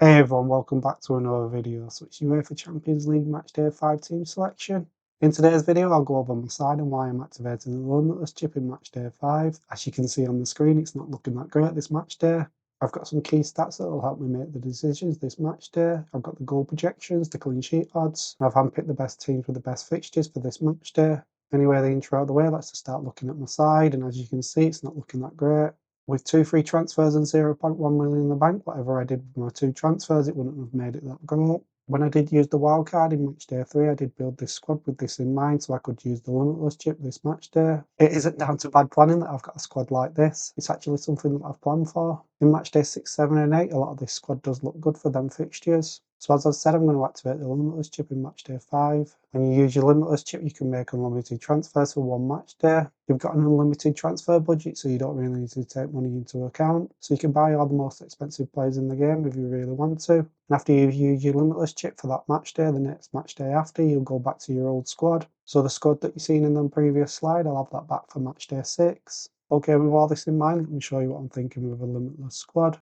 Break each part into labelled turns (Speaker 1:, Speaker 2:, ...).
Speaker 1: Hey everyone, welcome back to another video. So it's UEFA Champions League Matchday 5 Team Selection. In today's video, I'll go over my side and why I'm activating the Limitless Chip in Matchday 5. As you can see on the screen, it's not looking that great this matchday. I've got some key stats that will help me make the decisions this matchday. I've got the goal projections, the clean sheet odds, and I've handpicked the best teams with the best fixtures for this matchday. Anyway, the intro out of the way, let's just start looking at my side, and as you can see, it's not looking that great. With 2 free transfers and 0.1 million in the bank, whatever I did with my 2 transfers, it wouldn't have made it that great. When I did use the wildcard in matchday 3, I did build this squad with this in mind so I could use the Limitless Chip this matchday. It isn't down to bad planning that I've got a squad like this. It's actually something that I've planned for. In matchday 6, 7 and 8, a lot of this squad does look good for them fixtures. So as I said, I'm going to activate the Limitless Chip in matchday 5. When you use your Limitless Chip, you can make unlimited transfers for one matchday. You've got an unlimited transfer budget, so you don't really need to take money into account. So you can buy all the most expensive players in the game if you really want to. And after you've used your Limitless Chip for that matchday, the next matchday after, you'll go back to your old squad. So the squad that you've seen in the previous slide, I'll have that back for matchday 6. Okay, with all this in mind, let me show you what I'm thinking with a Limitless squad.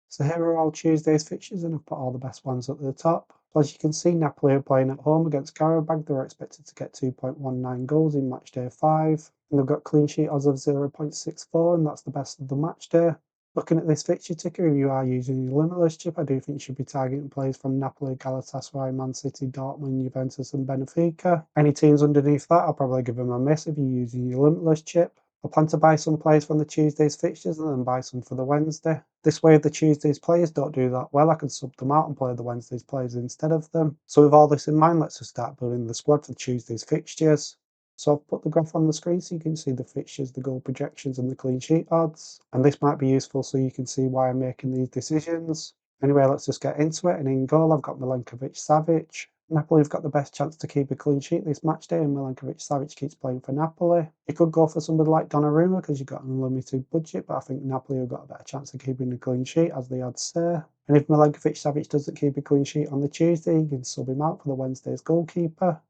Speaker 1: So here are all Tuesday's fixtures, and I've put all the best ones at the top. As you can see, Napoli are playing at home against Karabag. They're expected to get 2.19 goals in matchday 5, and they've got clean sheet odds of 0.64, and that's the best of the matchday. Looking at this fixture ticker, if you are using your Limitless Chip, I do think you should be targeting players from Napoli, Galatasaray, Man City, Dortmund, Juventus and Benfica. Any teams underneath that, I'll probably give them a miss if you're using your Limitless Chip. I plan to buy some players from the Tuesday's fixtures and then buy some for the Wednesday. This way, if the Tuesday's players don't do that well, I can sub them out and play the Wednesday's players instead of them. So with all this in mind, let's just start building the squad for Tuesday's fixtures. So I've put the graph on the screen so you can see the fixtures, the goal projections and the clean sheet odds. And this might be useful so you can see why I'm making these decisions. Anyway, let's just get into it. And in goal, I've got Milenkovic-Savic. Napoli have got the best chance to keep a clean sheet this match day, and Milenkovic-Savic keeps playing for Napoli. You could go for somebody like Donnarumma because you've got an unlimited budget, but I think Napoli have got a better chance of keeping a clean sheet, as the odds say. And if Milenkovic-Savic doesn't keep a clean sheet on the Tuesday, you can sub him out for the Wednesday's goalkeeper.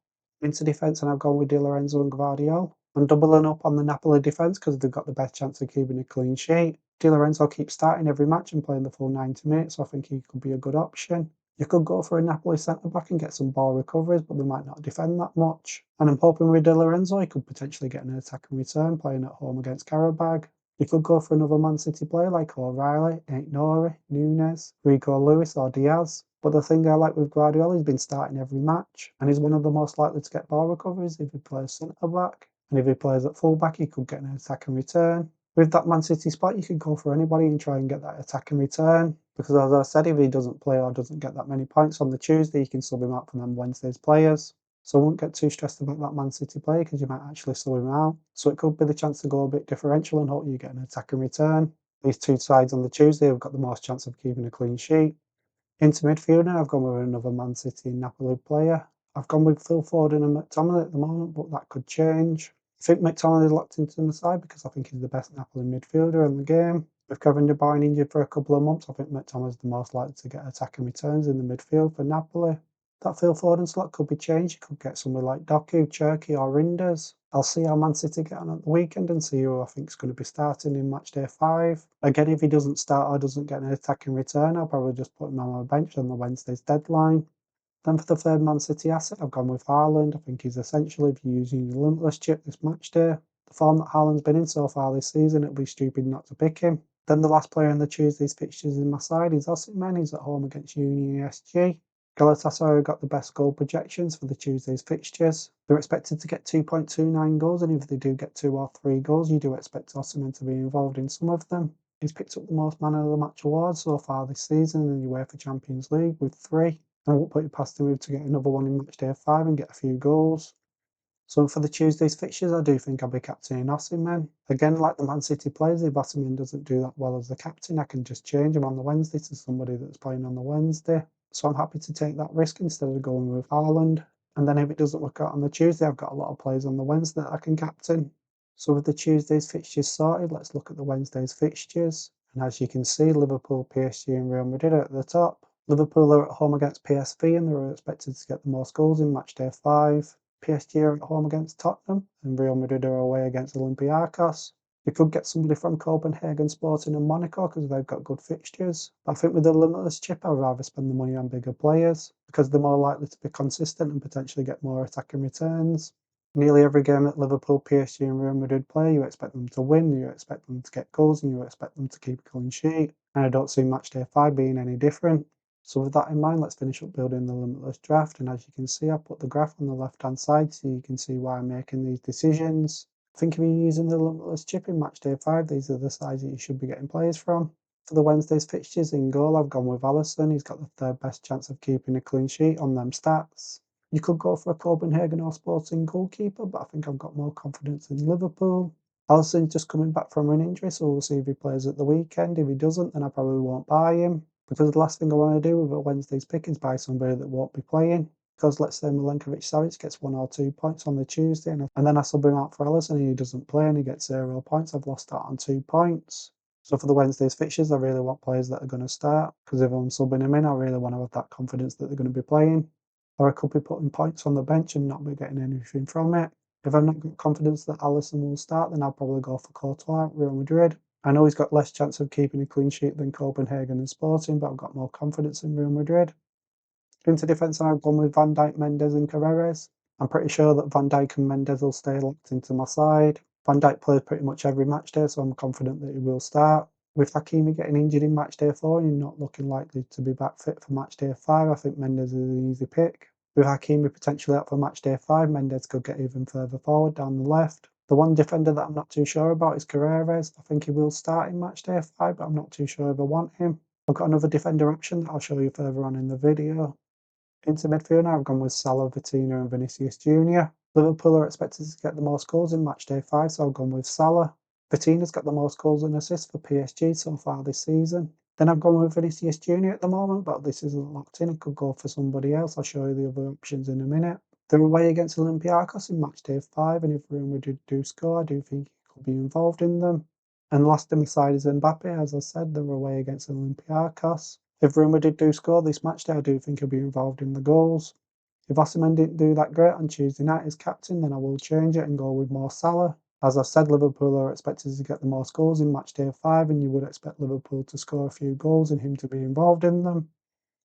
Speaker 1: Into defence, and I've gone with Di Lorenzo and Gvardiol. I'm doubling up on the Napoli defence because they've got the best chance of keeping a clean sheet. Di Lorenzo keeps starting every match and playing the full 90 minutes, so I think he could be a good option. You could go for a Napoli centre-back and get some ball recoveries, but they might not defend that much. And I'm hoping with Di Lorenzo, he could potentially get an attack and return playing at home against Karabag. You could go for another Man City player like O'Reilly, Nori, Nunes, Rico Lewis or Diaz. But the thing I like with Guardiola, he's been starting every match, and he's one of the most likely to get ball recoveries if he plays centre-back. And if he plays at full-back, he could get an attack and return. With that Man City spot, you could go for anybody and try and get that attack and return. Because as I said, if he doesn't play or doesn't get that many points on the Tuesday, you can sub him out for them Wednesday's players. So I won't get too stressed about that Man City player because you might actually sub him out. So it could be the chance to go a bit differential and hope you get an attack and return. These two sides on the Tuesday have got the most chance of keeping a clean sheet. Into midfield now, I've gone with another Man City and Napoli player. I've gone with Phil Foden and McTominay at the moment, but that could change. I think McTominay is locked into my side because I think he's the best Napoli midfielder in the game. With Kevin De Bruyne injured for a couple of months, I think McTominay is the most likely to get attacking returns in the midfield for Napoli. That Phil Foden slot could be changed. You could get somebody like Doku, Cherki or Rinders. I'll see how Man City get on at the weekend and see who I think is going to be starting in matchday 5. Again, if he doesn't start or doesn't get an attacking return, I'll probably just put him on my bench on the Wednesday's deadline. Then for the third Man City asset, I've gone with Haaland. I think he's essential if you're using your Limitless Chip this matchday. The form that Haaland's been in so far this season, it'll be stupid not to pick him. Then the last player in the Tuesday's fixtures in my side is Osimhen. He's at home against Union SG. Galatasaray got the best goal projections for the Tuesday's fixtures. They're expected to get 2.29 goals, and if they do get 2 or 3 goals, you do expect Osimhen to be involved in some of them. He's picked up the most Man of the Match awards so far this season in the UEFA Champions League with 3. And I won't put it past him to get another one in matchday 5 and get a few goals. So for the Tuesday's fixtures, I do think I'll be captaining Osimhen. Again, like the Man City players, if Osimhen doesn't do that well as the captain, I can just change him on the Wednesday to somebody that's playing on the Wednesday. So I'm happy to take that risk instead of going with Haaland. And then if it doesn't work out on the Tuesday, I've got a lot of players on the Wednesday that I can captain. So with the Tuesday's fixtures sorted, let's look at the Wednesday's fixtures. And as you can see, Liverpool, PSG and Real Madrid are at the top. Liverpool are at home against PSV and they're expected to get the most goals in matchday 5. PSG are at home against Tottenham and Real Madrid are away against Olympiacos. You could get somebody from Copenhagen Sporting and Monaco because they've got good fixtures. But I think with the Limitless Chip, I'd rather spend the money on bigger players because they're more likely to be consistent and potentially get more attacking returns. Nearly every game that Liverpool, PSG and Real Madrid play, you expect them to win, you expect them to get goals and you expect them to keep a clean sheet. And I don't see Matchday 5 being any different. So with that in mind, let's finish up building the Limitless Draft. And as you can see, I put the graph on the left hand side so you can see why I'm making these decisions. I think if you're using the Limitless Chip in Matchday 5, these are the sides that you should be getting players from. For the Wednesday's fixtures in goal, I've gone with Alisson. He's got the third best chance of keeping a clean sheet on them stats. You could go for a Copenhagen or Sporting goalkeeper, but I think I've got more confidence in Liverpool. Alisson's just coming back from an injury, so we'll see if he plays at the weekend. If he doesn't, then I probably won't buy him. Because the last thing I want to do with a Wednesday's pick is buy somebody that won't be playing. Because let's say Milenkovic-Savic gets 1 or 2 points on the Tuesday, and then I sub him out for Alisson and he doesn't play and he gets 0 points. I've lost out on 2 points. So for the Wednesday's fixtures, I really want players that are going to start. Because if I'm subbing them in, I really want to have that confidence that they're going to be playing. Or I could be putting points on the bench and not be getting anything from it. If I've not got confidence that Alisson will start, then I'll probably go for Courtois at Real Madrid. I know he's got less chance of keeping a clean sheet than Copenhagen and Sporting, but I've got more confidence in Real Madrid. Into defence, I've gone with Van Dijk, Mendes and Carreras. I'm pretty sure that Van Dijk and Mendes will stay locked into my side. Van Dijk plays pretty much every match day, so I'm confident that he will start. With Hakimi getting injured in match day 4 and not looking likely to be back fit for match day 5, I think Mendes is an easy pick. With Hakimi potentially out for match day 5, Mendes could get even further forward down the left. The one defender that I'm not too sure about is Carreras. I think he will start in match day 5, but I'm not too sure if I want him. I've got another defender option that I'll show you further on in the video. Into midfield now, I've gone with Salah, Vitinha and Vinicius Jr. Liverpool are expected to get the most goals in matchday 5, so I've gone with Salah. Vitinha's got the most goals and assists for PSG so far this season. Then I've gone with Vinicius Jr. at the moment, but this isn't locked in. I could go for somebody else. I'll show you the other options in a minute. They're away against Olympiacos in matchday 5, and if Real Madrid do score, I do think he could be involved in them. And last in my side is Mbappe. As I said, they're away against Olympiacos. If Real Madrid do score this match day, I do think he'll be involved in the goals. If Osimhen didn't do that great on Tuesday night as captain, then I will change it and go with more Salah. As I've said, Liverpool are expected to get the most goals in match day 5, and you would expect Liverpool to score a few goals and him to be involved in them.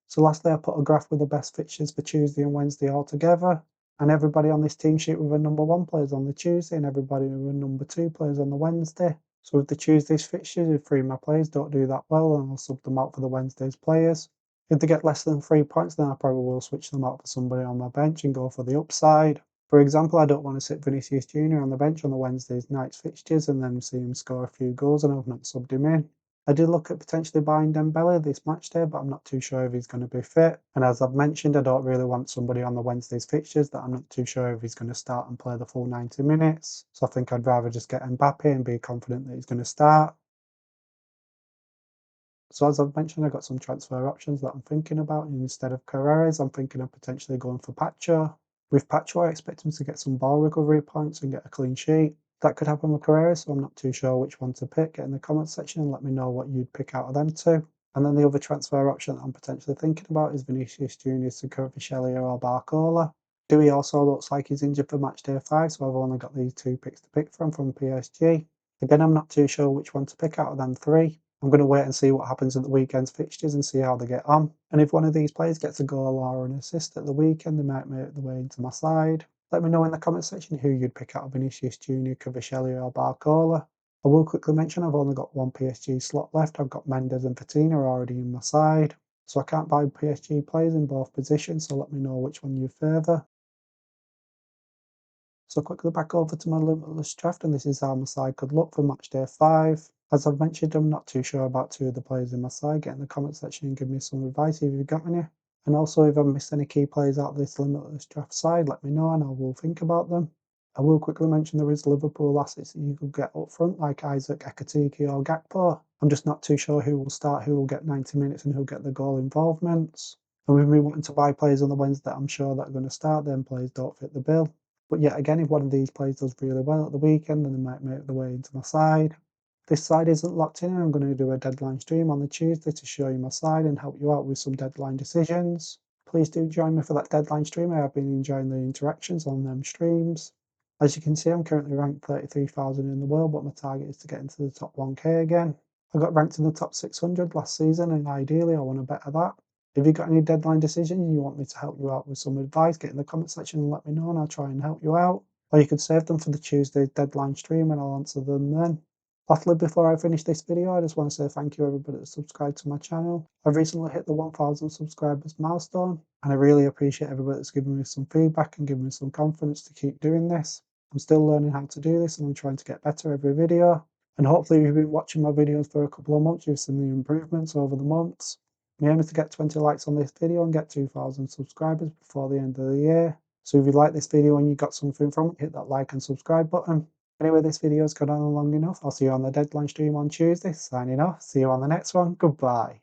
Speaker 1: So lastly, I put a graph with the best fixtures for Tuesday and Wednesday all together. And everybody on this team sheet with a number 1 plays on the Tuesday and everybody with a number 2 plays on the Wednesday. So with the Tuesday's fixtures, if 3 of my players don't do that well, then I'll sub them out for the Wednesday's players. If they get less than 3 points, then I probably will switch them out for somebody on my bench and go for the upside. For example, I don't want to sit Vinicius Jr. on the bench on the Wednesday's night's fixtures and then see him score a few goals and I've not subbed him in. I did look at potentially buying Dembele this match day, but I'm not too sure if he's going to be fit. And as I've mentioned, I don't really want somebody on the Wednesday's fixtures that I'm not too sure if he's going to start and play the full 90 minutes. So I think I'd rather just get Mbappe and be confident that he's going to start. So as I've mentioned, I've got some transfer options that I'm thinking about. And instead of Carreras, I'm thinking of potentially going for Pacho. With Pacho, I expect him to get some ball recovery points and get a clean sheet. That could happen with Carreras, so I'm not too sure which one to pick. Get in the comments section and let me know what you'd pick out of them two. And then the other transfer option that I'm potentially thinking about is Vinicius Jr. to Kvaratskhelia or Barcola. Dewey also looks like he's injured for matchday 5, so I've only got these 2 picks to pick from PSG. Again, I'm not too sure which one to pick out of them 3. I'm going to wait and see what happens at the weekend's fixtures and see how they get on. And if one of these players gets a goal or an assist at the weekend, they might make their way into my side. Let me know in the comment section who you'd pick out of Vinicius Jr., Kvaratskhelia or Barcola. I will quickly mention I've only got 1 PSG slot left. I've got Mendes and Vitinha already in my side. So I can't buy PSG players in both positions, so let me know which one you favour. So quickly back over to my Limitless Draft, and this is how my side could look for matchday 5. As I've mentioned, I'm not too sure about 2 of the players in my side. Get in the comment section and give me some advice if you've got any. And also if I've missed any key players out of this Limitless Draft side, let me know and I will think about them. I will quickly mention there is Liverpool assets that you could get up front, like Isaac, Ekatike or Gakpo. I'm just not too sure who will start, who will get 90 minutes and who'll get the goal involvements. And with me wanting to buy players on the Wednesday that I'm sure that are going to start, then players don't fit the bill. But yet again, if one of these players does really well at the weekend, then they might make their way into my side. This side isn't locked in, and I'm going to do a deadline stream on the Tuesday to show you my side and help you out with some deadline decisions. Please do join me for that deadline stream. I have been enjoying the interactions on them streams. As you can see, I'm currently ranked 33,000 in the world, but my target is to get into the top 1k again. I got ranked in the top 600 last season, and ideally I want to better that. If you've got any deadline decisions and you want me to help you out with some advice, get in the comment section and let me know, and I'll try and help you out. Or you could save them for the Tuesday's deadline stream and I'll answer them then. Lastly, before I finish this video, I just want to say thank you everybody that subscribed to my channel. I've recently hit the 1000 subscribers milestone, and I really appreciate everybody that's given me some feedback and given me some confidence to keep doing this. I'm still learning how to do this and I'm trying to get better every video. And hopefully if you've been watching my videos for a couple of months, you've seen the improvements over the months. My aim is to get 20 likes on this video and get 2,000 subscribers before the end of the year. So if you like this video and you got something from it, hit that like and subscribe button. Anyway, this video's gone on long enough. I'll see you on the deadline stream on Tuesday. Signing off. See you on the next one. Goodbye.